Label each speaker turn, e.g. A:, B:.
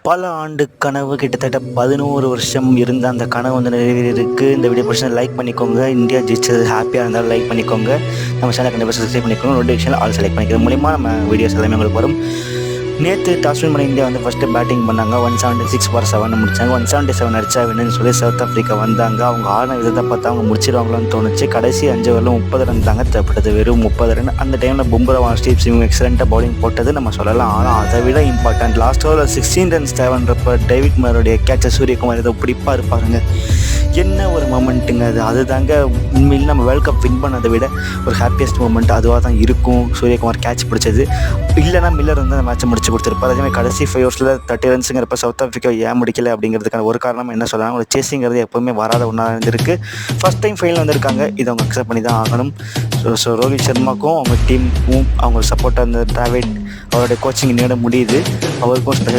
A: பல ஆண்டு கனவு கிட்டத்தட்ட 11 வருஷம் இருந்த அந்த கனவு வந்து நிறைவேறியிருக்கு. இந்த வீடியோ பிடிச்சா லைக் பண்ணிக்கோங்க. இந்தியா ஜெயிச்சது ஹாப்பியாக இருந்தாலும் லைக் பண்ணிக்கோங்க. நம்ம சேனலை கண்டிப்பாக சப்ஸ்கிரைப் பண்ணிக்கோங்க. நோட்டிஃபிகேஷன் ஆல் செலக்ட் பண்ணிக்கிறது மூலிமா நம்ம வீடியோஸ் எல்லாமே உங்களுக்கு வரும். நேற்று டாஸ் வின் பண்ண இந்தியா வந்து ஃபஸ்ட்டு பேட்டிங் பண்ணாங்க. 176 ஃபார் 7 முடிச்சாங்க. 177 அடிச்சா வின்னு சொல்லி சவுத் ஆஃப்ரிக்கா வந்தாங்க. அவங்க ஆடின விதத்தை பார்த்தா அவங்க முடிச்சிருவாங்களோன்னு தோணுச்சு. கடைசி 5 ஓவரில் 30 ரன் தாங்க தேவைப்பட்டது, வெறும் 30 ரன். அந்த டைமில் பும்ரா ஸ்டீவ் ஸ்மித் எக்ஸலண்ட்டாக பவுலிங் போட்டது நம்ம சொல்லலாம். ஆனால் அதை விட இம்பார்ட்டன்ட் லாஸ்ட் ஓவரில் 16 ரன்ஸ் தேவைன்றப்ப டேவிட் மாரோடைய கேட்சை சூரியகுமார் ஏதோ பிடிப்பாக இருப்பாருங்க. என்ன ஒரு மொமெண்ட்டுங்க அது தாங்க உண்மையில் நம்ம வேர்ல்ட் கப் வின் பண்ணதை விட ஒரு ஹாப்பியஸ்ட் மூமெண்ட் அதுவாக தான் இருக்கும். சூரியகுமார் கேட்ச் பிடிச்சது இல்லைனா மில்லர் வந்து அந்த மேட்சை முடிச்சு கொடுத்துருப்பார். அதேமாதிரி கடைசி 5 ஓவர்ஸில் 30 ரன்ஸுங்கிறப்ப சவுத் ஆஃப்ரிக்கா ஏன் முடிக்கல அப்படிங்கிறதுக்கான ஒரு காரணம் என்ன சொல்லலாம், ஒரு சேசிங்கிறது எப்போவுமே வராத ஒன்றா இருந்திருக்கு. ஃபஸ்ட் டைம் ஃபைனல் வந்திருக்காங்க, இதை அவங்க அக்செப்ட் பண்ணி தான் ஆகணும். ஸோ ரோஹித் சர்மாக்கும் அவங்க டீமுக்கும் அவங்க சப்போர்ட்டாக இருந்த டிராவிட் அவருடைய கோச்சிங் இன்னோட முடியுது. அவருக்கும் ஸ்பெஷல்